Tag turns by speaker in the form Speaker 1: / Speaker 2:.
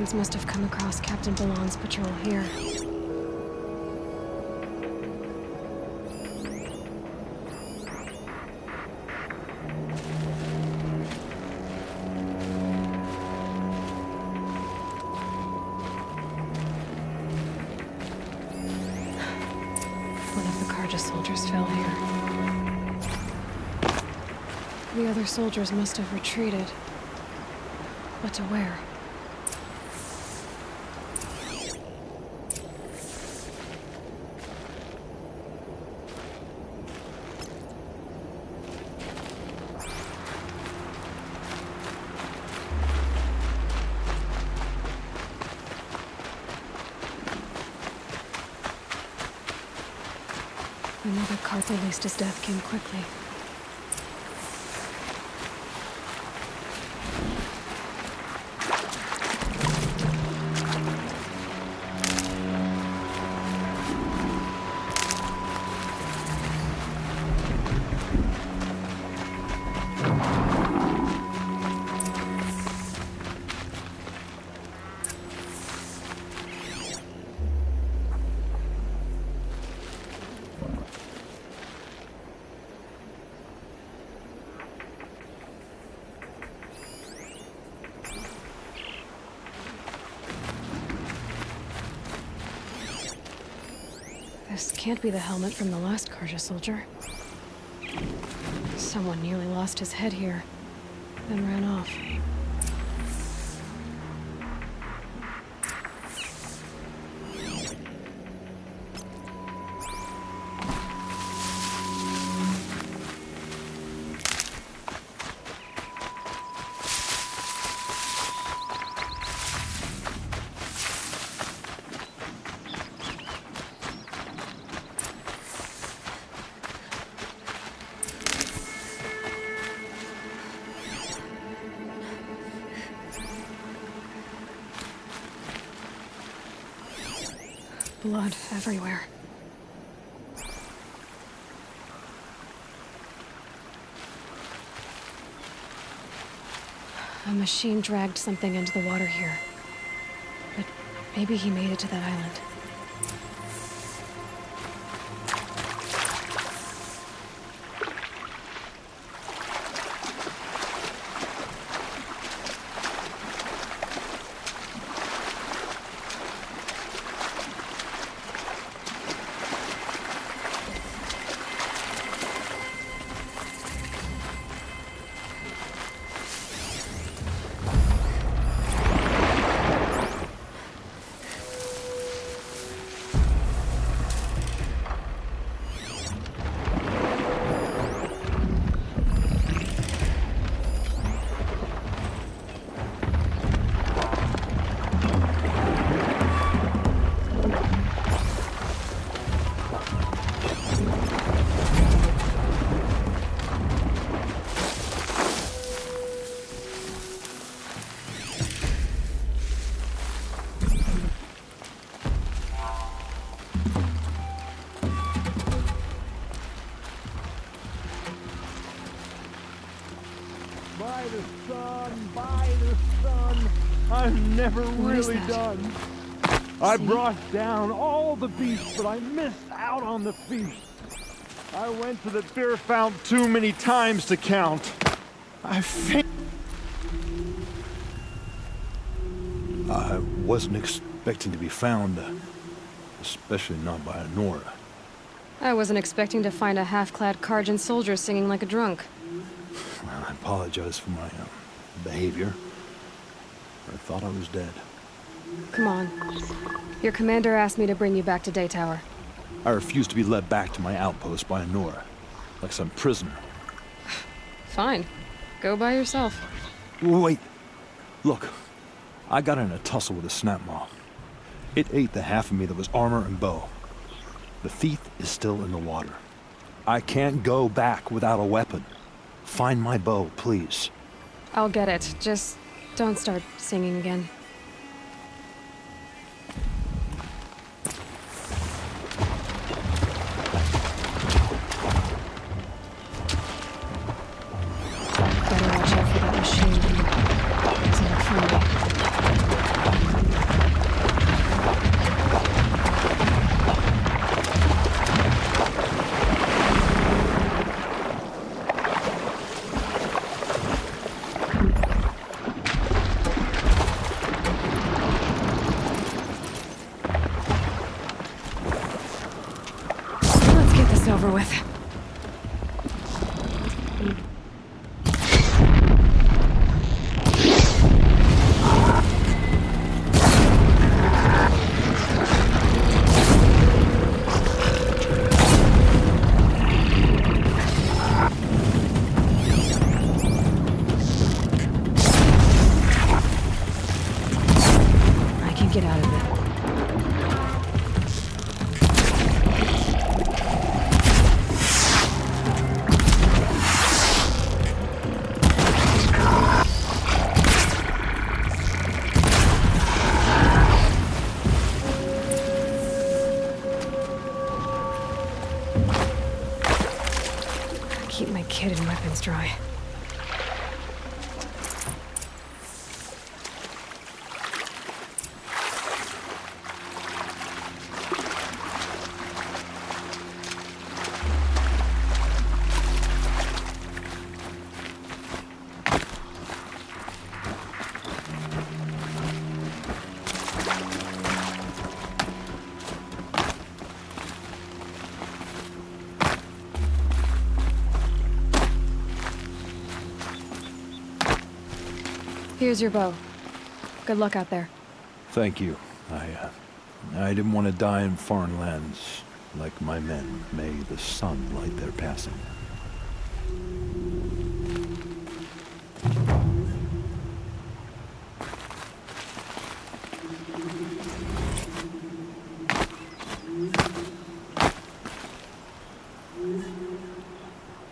Speaker 1: Must have come across Captain Ballon's patrol here. One of the Carja soldiers fell here. The other soldiers must have retreated. But to where? Another cart, at least his death came quickly. This can't be the helmet from the last Carja soldier. Someone nearly lost his head here, then ran off. Blood everywhere. A machine dragged something into the water here. But maybe he made it to that island.
Speaker 2: By the sun, I'm never
Speaker 1: What is
Speaker 2: really
Speaker 1: that?
Speaker 2: done. I
Speaker 1: See?
Speaker 2: brought down all the beasts, but I missed out on the feast. I went to the beer fount too many times to count. I
Speaker 3: wasn't expecting to be found, especially not by Nora.
Speaker 1: I wasn't expecting to find a half-clad Carjan soldier singing like a drunk.
Speaker 3: I apologize for my behavior. I thought I was dead.
Speaker 1: Come on. Your commander asked me to bring you back to Day Tower.
Speaker 3: I refused to be led back to my outpost by Nora, like some prisoner.
Speaker 1: Fine. Go by yourself.
Speaker 3: Wait. Look, I got in a tussle with a snapmaw. It ate the half of me that was armor and bow. The thief is still in the water. I can't go back without a weapon. Find my bow, please.
Speaker 1: I'll get it. Just don't start singing again. Better watch out for that machine. It's not friendly. over with. I can get out of it. Keep my kit and weapons dry. Here's your bow. Good luck out there.
Speaker 3: Thank you. I didn't want to die in foreign lands. Like my men, may the sun light their passing.